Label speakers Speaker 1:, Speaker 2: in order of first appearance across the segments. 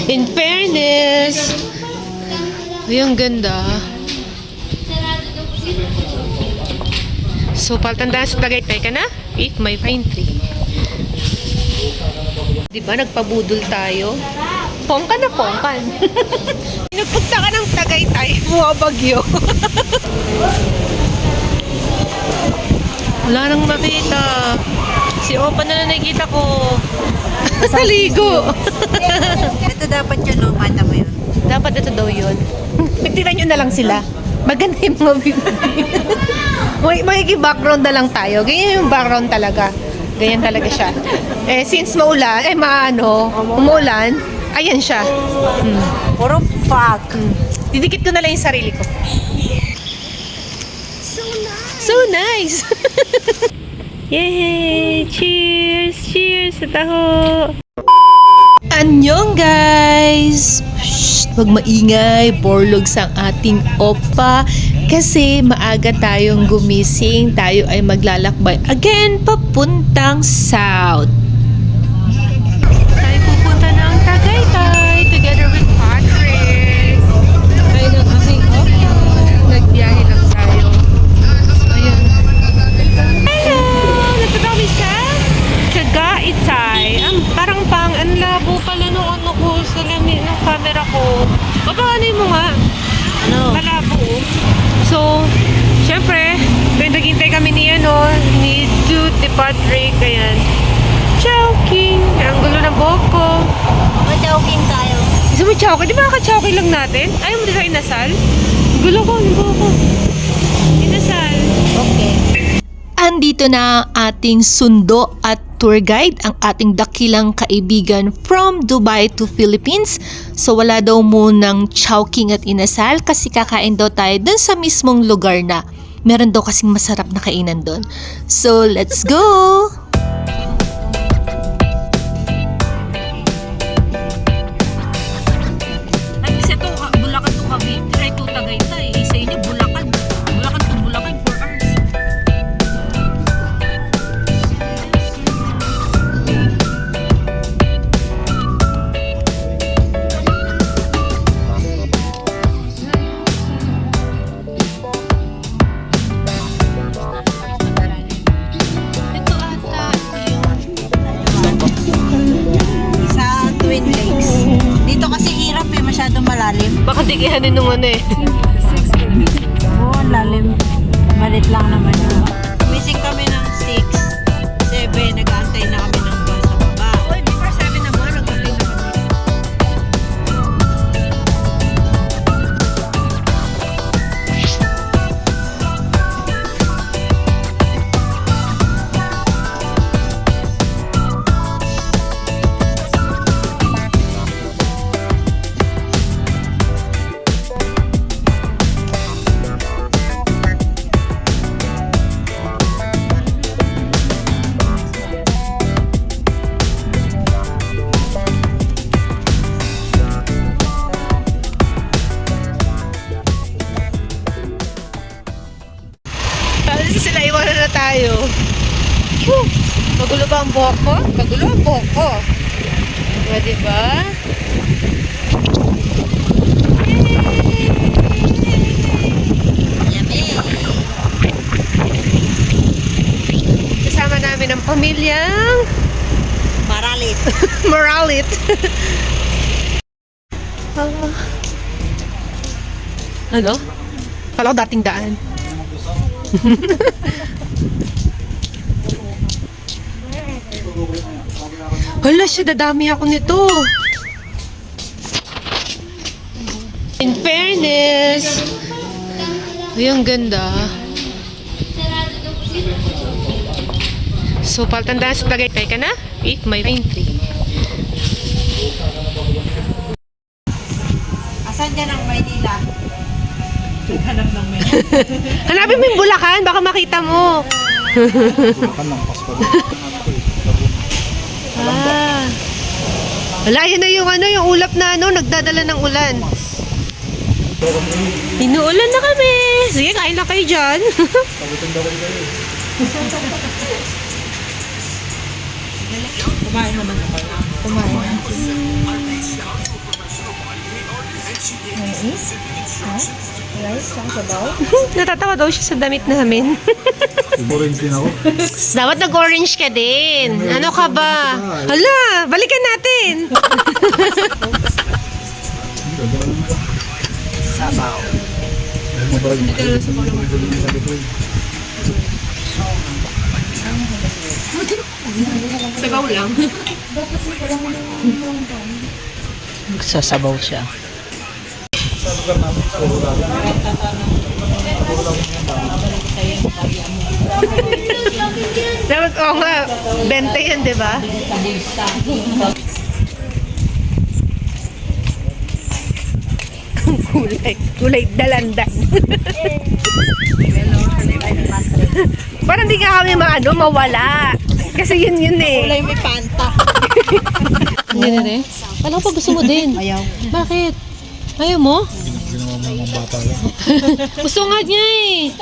Speaker 1: In fairness. Ay, ang ganda. So, paltandaan sa Tagaytay ka na? If may pine tree. Diba, nagpabudol tayo? Pongkan na pongkan. Nagpunta ka ng Tagaytay, buwabagyo. Wala nang makita. Si Opa na lang nakikita ko. Naligo.
Speaker 2: Ito dapat yun, no? Mata mo yun.
Speaker 1: Dapat ito daw yun. Tignan nyo na lang sila. Maganda yung mga view. May background na lang tayo. Ganyan yung background talaga. Ganyan talaga siya. Eh, since maulan, umuulan, ayan siya.
Speaker 2: Puro fuck.
Speaker 1: Didikit ko na lang yung sarili ko. So nice! Yay! Cheers! Cheers sa taho! Annyeong guys! Shh, wag maingay, borlogs ang ating opa kasi maaga tayong gumising, tayo ay maglalakbay again papuntang south. Tayo pupunta ng Tagaytay together with Patrick. Tayo ng aming opa. Nagbiyahe lang tayo. Ayan. Hello! Nandito kami sa Tagaytay. Parang ang labo pala nung ano ko sa lamin ng camera ko. Papaanay mo nga.
Speaker 2: Ano?
Speaker 1: Malabo. So, syempre, naghintay kami ni Dude, ni Patrick. Ayan. Chowking! Ang gulo ng buhok ko.
Speaker 2: Mag-joking tayo.
Speaker 1: Gusto mo chowking? Di ba ka-chowking lang natin? Ayaw mo din sa inasal? Gulo ko, yung buhok ko. Inasal.
Speaker 2: Okay.
Speaker 3: Andito na ang ating sundo at tour guide, ang ating dakilang kaibigan from Dubai to Philippines. So wala daw munang chowking at inasal kasi kakain daw tayo dun sa mismong lugar na. Meron daw kasing masarap na kainan dun. So let's go!
Speaker 1: At isa to, Bulacan to Cavite, ay to Tagaytay. Isa inyo, Bulacan. Bulacan to Bulacan, 4 hours. Ito ata
Speaker 2: Sa Twin Lakes. Dito kasi hirap eh, masyadong malalim.
Speaker 1: baka digihanin nung ano eh.
Speaker 2: Oo, ang lalim. Malit lang naman yun. Missing kami ng 6, 7, nag-aantay na kami ng bus sa baba.
Speaker 1: Oy, before 7 naman, nag-ulit na kami. Kasi sila, iwanan na tayo. Whew! Magulo ba ang buhok ko? Magulo ang buhok ko. Pwede ba? Kasama namin ang pamilyang
Speaker 2: Maralit.
Speaker 1: Moralit. Ano? Kala ko dating daan. Hala siya, dadami ako nito. In fairness. Ay, ang ganda. So, paltandaan sa Tagaytay ka na? If may pine tree.
Speaker 2: Asan dyan ang Maynila? Hanap ng Maynila.
Speaker 1: Hanapin mo yung Bulacan, baka makita mo. Ah. Wala, yun na yung yung ulap na nagdadala ng ulan. Inuulan na kami. Sige, kain na kayo dyan.
Speaker 2: Kumain naman ako. Kumain.
Speaker 1: Natatawa daw siya sa damit namin.
Speaker 4: Orange din ako.
Speaker 1: Dapat nag-orange ka din. Ano ka ba? Hala, balikan natin. Sabaw lang.
Speaker 2: Sasabaw siya.
Speaker 1: Dapat, oo nga, 20 yan, di ba? Kulay dalandan. Parang di ka kami mawala. Kasi yun eh.
Speaker 2: Kulay may panta.
Speaker 3: Ganyan eh. Alam ko gusto mo din.
Speaker 2: Ayaw.
Speaker 3: Bakit? Ayaw mo?
Speaker 4: Ginawa mo mga bata lang.
Speaker 3: Gusto nga niya eh.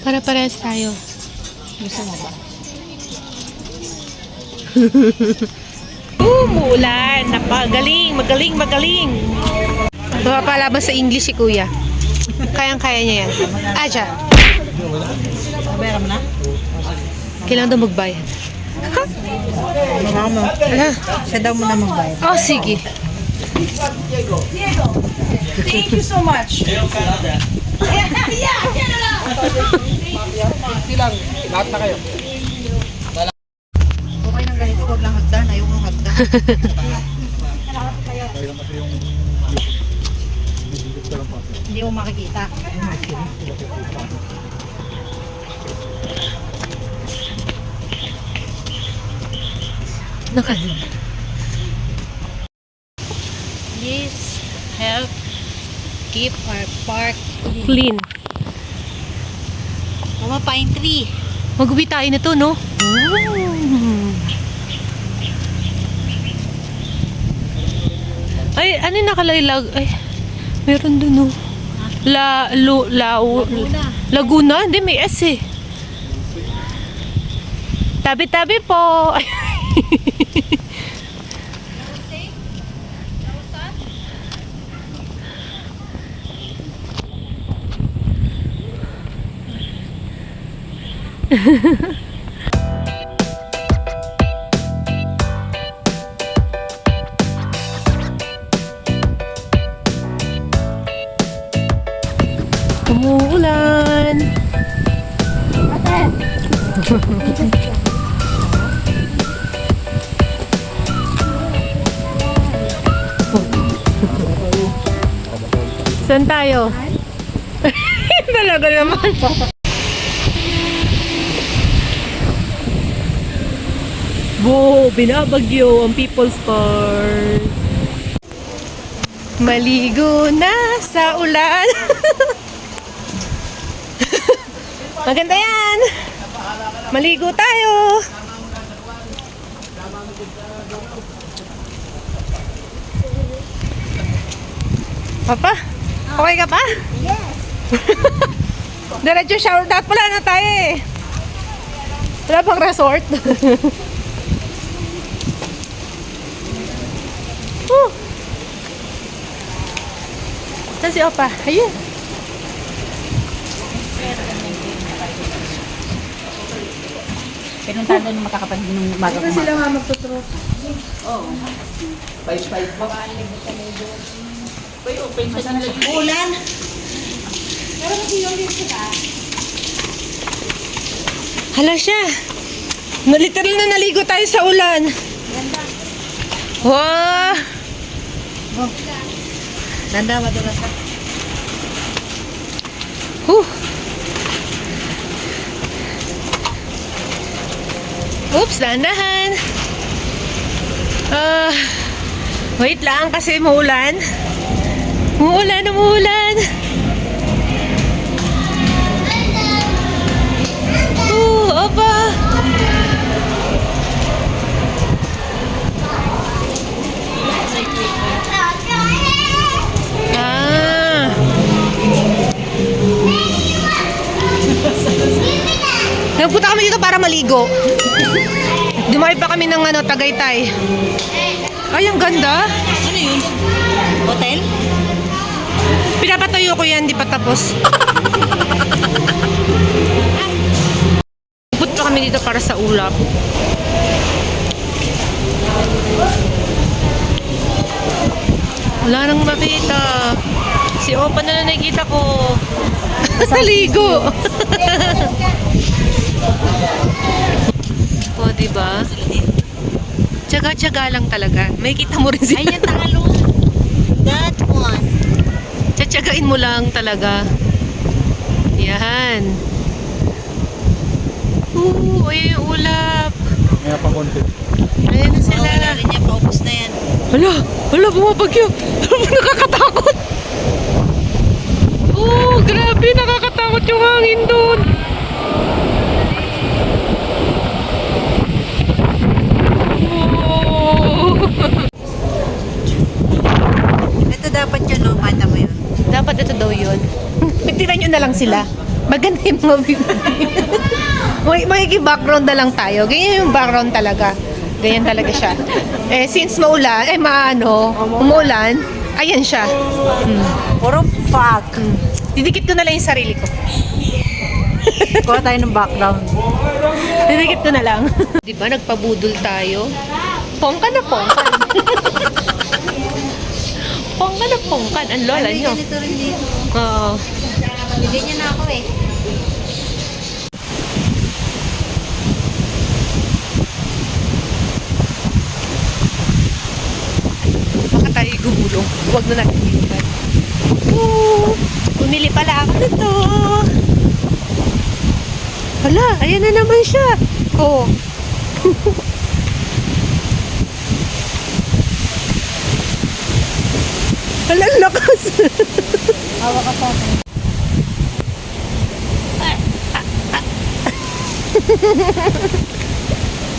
Speaker 3: Para-parehas tayo.
Speaker 2: Gusto mo ba?
Speaker 1: Umuulan. Napagaling. Magaling. Mapapalaban sa English si Kuya. Kayang-kaya niya yan. Aja.
Speaker 2: Meron na?
Speaker 1: Kailangan daw magbayad.
Speaker 2: Mama.
Speaker 1: Ala.
Speaker 2: Siya daw muna magbayad.
Speaker 1: Oh, sige.
Speaker 2: Thank you so much. Okay nang ganito, huwag lang hagdan. Ayaw mo hagdan. Hindi mo makikita. Please help keep our park
Speaker 1: Clean.
Speaker 2: Mama, pine tree.
Speaker 1: Magbitain na to, no? Ay, ano yung nakalaylag? Ay, meron dun, no? Laguna? Hindi, may S eh. Tabi-tabi po. Umuulan. Saan tayo? Talaga naman. Binabagyo ang People's Park. Maligo na sa ulan. Maganda yan. Maligo tayo. Papa, okay ka pa? Yes. Diretso shower. Dapat pala na tayo eh. Wala bang resort? Saan si Opa? Ayun.
Speaker 2: Pinuntahan doon makakapag ng umaga ko. Sila nga magtutrot. Oo. 5-5 ba? Ulan. Pero mag-iyon din sila.
Speaker 1: Hala siya. Literal na naligo tayo sa ulan. Wow!
Speaker 2: Nanda, madulas ka.
Speaker 1: Oops, dahan-dahan. Wait lang kasi muulan. Umuulan. Opa. Nagpunta kami dito para maligo. Dumayo pa kami ng Tagaytay. Ay, ang ganda.
Speaker 2: Ano yun? Hotel?
Speaker 1: Pinapatayo ko yan, di pa tapos. Put pa kami dito para sa ulap. Wala nang makita. Si Opa na nakikita ko. Naligo. O, diba? Tsaga-tsaga lang talaga. May kita mo rin siya.
Speaker 2: Ayan, Tagalog. That one.
Speaker 1: Tsatsagain mo lang talaga. Yan. Ay, yung ulap.
Speaker 4: Kaya pa konti.
Speaker 1: Ayan na sila.
Speaker 2: Wala rin yan, paubos na yan.
Speaker 1: Hala, bumabagyo. Nakakatakot. Oh, grabe, nakakatakot yung hangin doon. Oh.
Speaker 2: Ito dapat yun, no? Mata mo yun.
Speaker 1: Dapat ito daw yun. Tignan nyo na lang sila. Maganda yung mga view. Background na lang tayo. Ganyan yung background talaga. Ganyan talaga siya. Eh, since maulan, umuulan, ayan siya.
Speaker 2: Puro fuck.
Speaker 1: Didikit ko na lang yung sarili ko.
Speaker 2: Kuha tayo ng background.
Speaker 1: Didikit ko na lang. Di ba, nagpabudol tayo? Pongkan na pongkan. Pongkan na pongkan. Ang lola nyo.
Speaker 2: Ganito rin dito.
Speaker 1: Oo.
Speaker 2: Hindi niya na ako eh.
Speaker 1: Baka tayo gumulong. Huwag na natin ilipat. Bumili pala ako nito. Hala, ayan na naman siya. Oh. Hala, ang lakas.
Speaker 2: Hawa ka sa akin.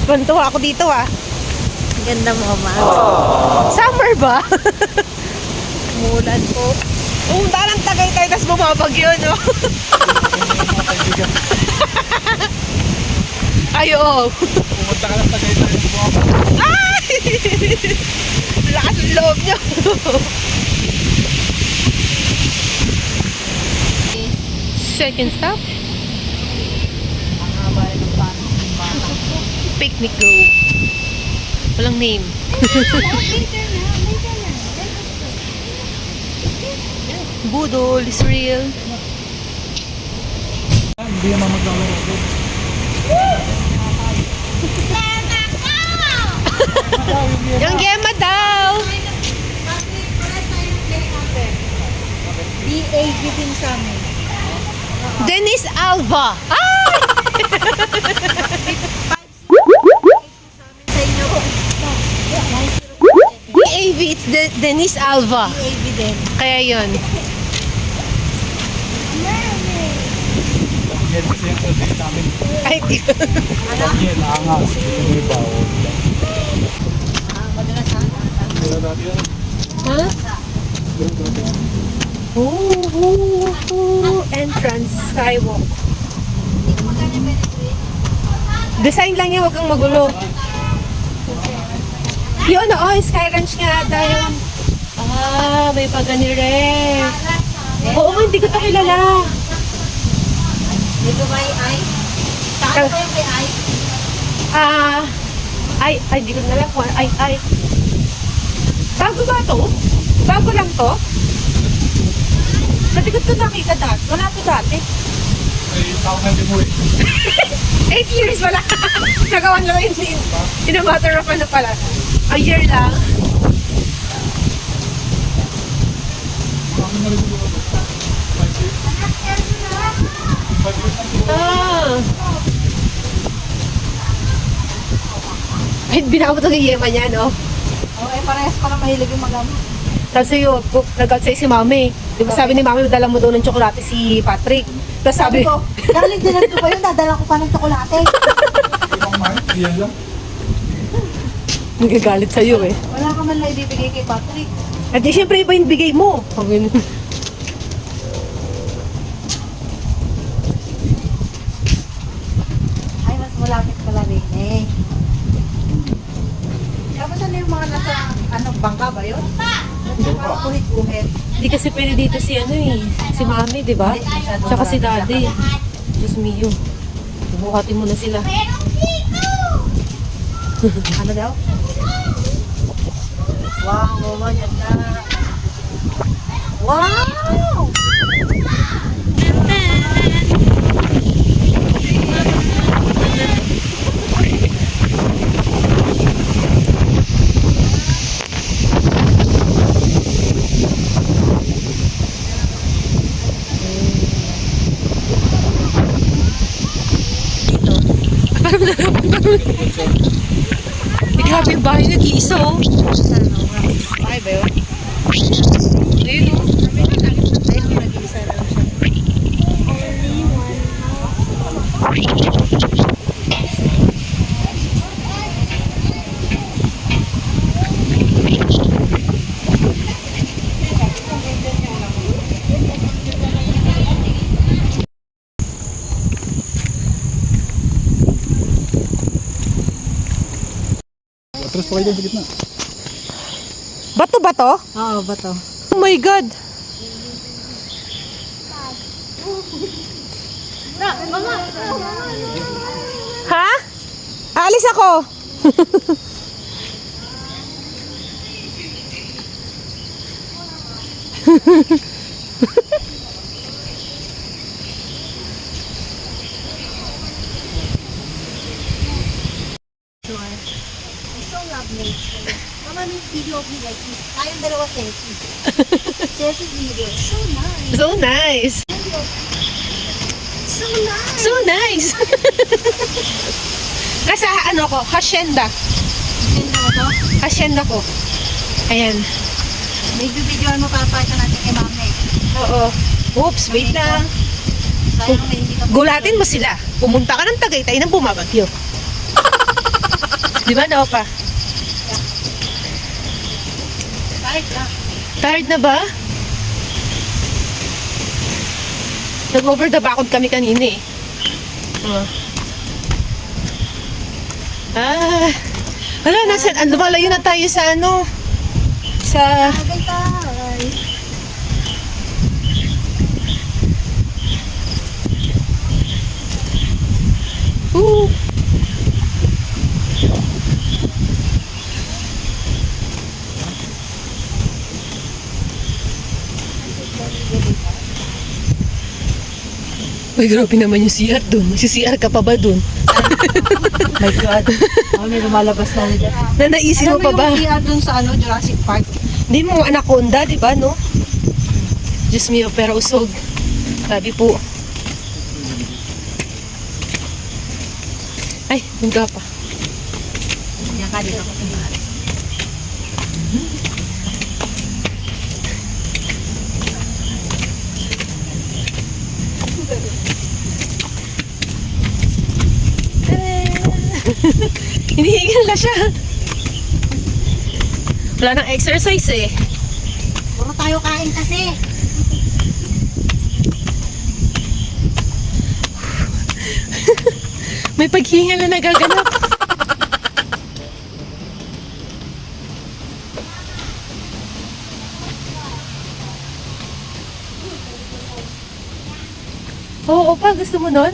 Speaker 1: Bantuwa ako dito ah.
Speaker 2: Ganda mo, ma.
Speaker 1: Summer ba? Umulan po. Pumunta ng Tagaytay, tapos bumabagyo, no? Ay, oo.
Speaker 4: Pumunta ka lang Tagaytay.
Speaker 1: Ay! Lakas ang loob niyo. Second stop. Picnic Grove. Walang name. Budol is real.
Speaker 4: Hindi naman maglalaro ko.
Speaker 1: Yung Gemma daw.
Speaker 2: DAV din sa amin.
Speaker 1: Dennis Alva. Ah!
Speaker 2: Sa inyo.
Speaker 1: DAV, it's Dennis Alva.
Speaker 2: DAV din.
Speaker 1: Kaya yun.
Speaker 4: Yan kasi yung project namin.
Speaker 1: Ay, di ko.
Speaker 4: Yan, angas. Ito may bawal.
Speaker 2: Madalas ha?
Speaker 4: Kaya dati yan.
Speaker 1: Ha? Entrance, skywalk. Design lang yan, huwag kang magulo. Yun, Sky Ranch nga tayo. Ah, may pagani rin. Oo, hindi ko ito kilala.
Speaker 2: Dito may ay. Saan kayo may ay?
Speaker 1: Ay, di ko na lang kung ay. Bago ba to? Bago lang to? Dati ko ito nakita dati. Wala to dati.
Speaker 4: Ay, tao na din mo eh.
Speaker 1: 8 years wala. Nagawan lang yun. In a matter of ano pala. A year lang.
Speaker 4: Kami na rin dito.
Speaker 1: Ah. Ay, binawa ko ito ni Yema niya, no?
Speaker 2: Oo, parehas pa na mahilig yung magamit.
Speaker 1: Kasi yun, nag-outside si Mami. Di ba sabi ni Mami, dala mo daw ng tsokolate si Patrick. Tapos sabi,
Speaker 2: ko, galing din nito ba yun? Dadala ko pa ng tsokolate.
Speaker 4: Ibang man, yan lang.
Speaker 1: nagagalit sa'yo eh.
Speaker 2: Wala ka man lang ibibigay kay Patrick.
Speaker 1: At di syempre iba yung bigay mo.
Speaker 2: Ay, mas malapit pala rin eh. Tapos ano yung mga nasa, bangka ba yun? Kuhit-kuhit.
Speaker 1: Hindi kasi pwede dito si ano eh. Si mami, di ba? Tsaka si daddy. Diyos mio. Bubuhatin mo na sila.
Speaker 2: Ano daw? Wow, mama, ganda. Wow!
Speaker 1: Grabe yung bahay nag-iisa oh.
Speaker 2: Ay, ba yun?
Speaker 1: Ayun oh.
Speaker 2: Ayun, nag-iisa lang siya.
Speaker 4: Atras pa kayo dyan sa gitna.
Speaker 1: Bato ba to?
Speaker 2: Oo, ba to?
Speaker 1: Oh my God. Ha? Aalis ako.
Speaker 2: So love nature. Mama, may video of me like this. Tayong dalawa selfie. Selfie video. So nice.
Speaker 1: So nice.
Speaker 2: So nice.
Speaker 1: So nice. Nasa ano ko, hacienda.
Speaker 2: Ganda mo to?
Speaker 1: Hacienda ko. Ayan.
Speaker 2: Video-videoan mo papakita natin kay mama eh.
Speaker 1: Oo. Oops, wait lang.
Speaker 2: Sayang na hindi ka
Speaker 1: Gulatin mo sila. Pumunta ka ng Tagaytay nang bumabagyo. Di ba, Nopa?
Speaker 2: Kahit lang.
Speaker 1: Tired na ba? Nag-over the backod kami kanina eh. Wala, lumalayo na tayo sa ano, sa,
Speaker 2: Tagaytay.
Speaker 1: Uy, grabe naman yung CR dun. Si CR ka pa ba dun?
Speaker 2: My God. Oh, may lumalabas na rin.
Speaker 1: Na naisip mo pa ba?
Speaker 2: Alam mo yung dun sa ano, Jurassic Park?
Speaker 1: Hindi mo anaconda, di ba, no? Diyos mio, pero usog. Sabi po. Ay, hangga pa.
Speaker 2: Yan ka dito.
Speaker 1: Hinihingal na siya. Wala nang exercise eh.
Speaker 2: Puro tayo kain kasi.
Speaker 1: May paghingal na nagaganap. Oo, pa, gusto mo nun?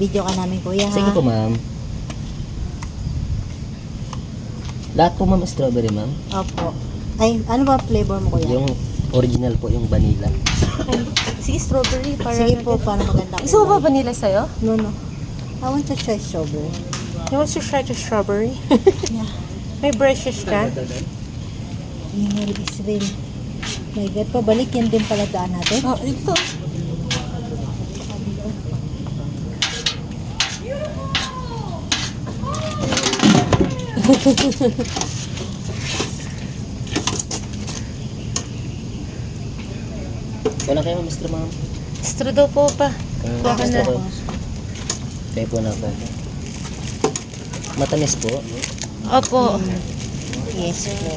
Speaker 2: Video ka namin, kuya, ha?
Speaker 5: Sige po, ma'am. Lahat po, ma'am, strawberry, ma'am.
Speaker 2: Opo. Ay, ano ba flavor mo, kuya?
Speaker 5: Yung original po, yung vanilla.
Speaker 1: Sige, strawberry. Para
Speaker 2: Sige po, paano maganda?
Speaker 1: Gusto mo ba vanilla sa'yo?
Speaker 2: No, no. I want to try strawberry.
Speaker 1: You want to try the strawberry?
Speaker 2: Yeah.
Speaker 1: May brushes ka?
Speaker 2: Yung Israel. My God, pabalik yan din pala daan natin.
Speaker 1: Oh, ito.
Speaker 5: Wala kayo, Mr. Ma'am.
Speaker 1: Straw daw po pa. Kuha ka na.
Speaker 5: Kayo po na po. Matamis po.
Speaker 1: Opo.
Speaker 2: Yes po.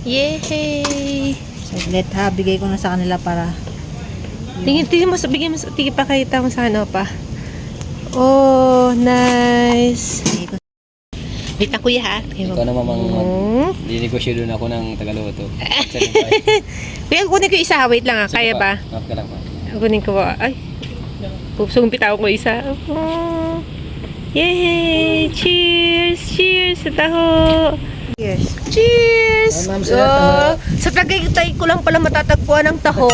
Speaker 1: Yay!
Speaker 2: Saglit ha, bigay ko na sa kanila para
Speaker 1: Tingin mo, bigyan mo, tingin pa kita mo sa ano pa. Oh, nice. Wait na kuya ha.
Speaker 5: Ikaw na mamang mag-dinegosyo doon ako ng Tagaluto.
Speaker 1: Kuya, kunin ko isa. Wait lang ha. Kaya ba?
Speaker 5: Half ka lang pa.
Speaker 1: Kunin ko ba? Ay. Sumpit ako isa. Oh. Yay! Cheers! Cheers sa taho!
Speaker 2: Cheers.
Speaker 1: Cheers!
Speaker 5: Ay, ma'am, sila taho.
Speaker 1: Sa Tagaytay ko lang pala matatagpuan ng taho.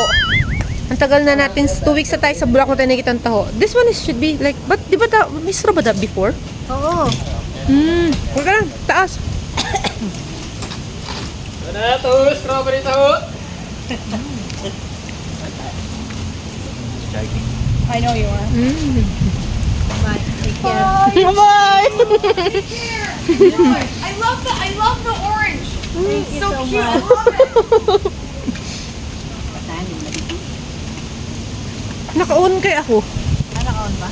Speaker 1: Ang tagal na natin, 2 weeks na tayo sa Bulacan tayo nakikita ng taho. This one should be like, but di ba may straw ba that before?
Speaker 2: Oo.
Speaker 1: Huwag ka lang, taas.
Speaker 4: Ano to? Strawberry to.
Speaker 2: I know you are. Bye. Take care.
Speaker 1: Bye!
Speaker 6: I love the orange.
Speaker 2: Thank you so
Speaker 6: Cute. I
Speaker 2: much.
Speaker 6: love it.
Speaker 1: Naka-on kay ako.
Speaker 2: Naka-on ba?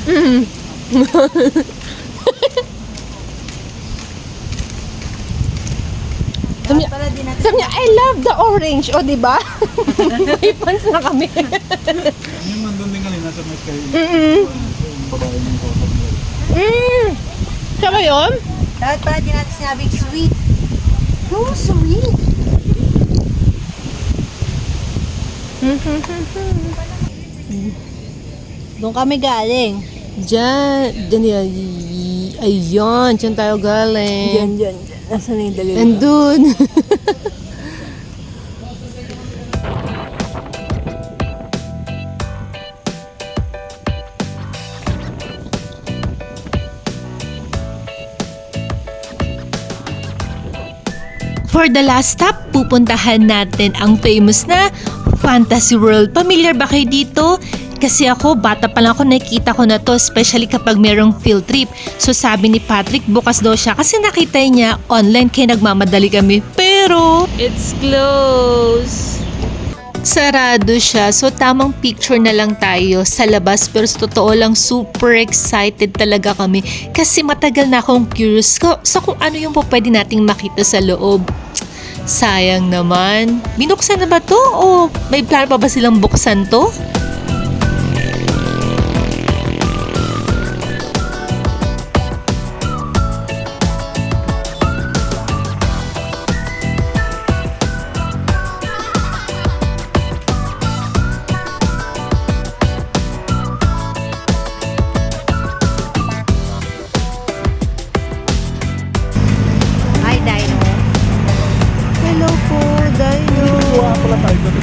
Speaker 1: Sabi niya,
Speaker 2: Para din natin.
Speaker 1: sabi niya, I love the orange. O, di ba? May fans na kami.
Speaker 4: Yung nandun din kanina sa may sky. Yung babae ng kausap mo.
Speaker 1: Siya ba yun?
Speaker 2: Dapat pala din natin sinabing sweet. No, sweet. Doon kami galing.
Speaker 1: Diyan yan. Ayun, diyan tayo galing.
Speaker 2: Diyan. Nasaan na yung dalili?
Speaker 1: Andun.
Speaker 3: For the last stop, pupuntahan natin ang famous na Fantasy World. Familiar ba kayo dito? Kasi ako, bata pa lang ako, nakikita ko na to, especially kapag merong field trip. So sabi ni Patrick, bukas daw siya kasi nakita niya online kaya nagmamadali kami. Pero,
Speaker 1: It's closed.
Speaker 3: sarado siya. So tamang picture na lang tayo sa labas. Pero sa totoo lang, super excited talaga kami. Kasi matagal na akong curious sa kung ano yung po pwede nating makita sa loob. Sayang naman. Binuksan na ba to? O may plano pa ba silang buksan to?
Speaker 2: Hi, Dino.
Speaker 1: Hello po, Dino.
Speaker 4: Kuha pala tayo doon.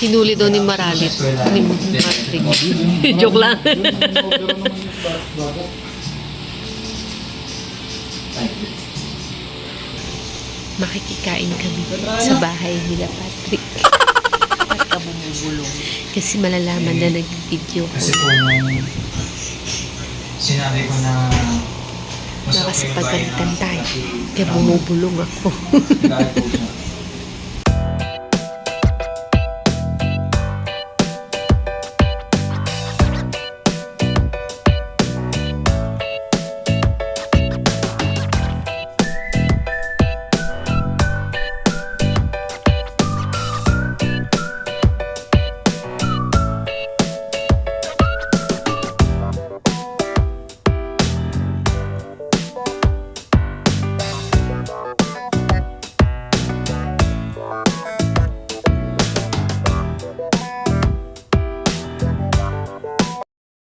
Speaker 1: Hinuli daw ni Maralit. Ni Patrick. Joke lang. Makikikain kami sa bahay nila Patrick. Kasi malalaman na nag-video ko.
Speaker 7: Kasi po nung sinabi ko na mas okay
Speaker 1: Nakasipagalitan
Speaker 7: ba
Speaker 1: tayo.
Speaker 7: na-
Speaker 1: Kaya bumubulong ako.
Speaker 7: Dahil po siya.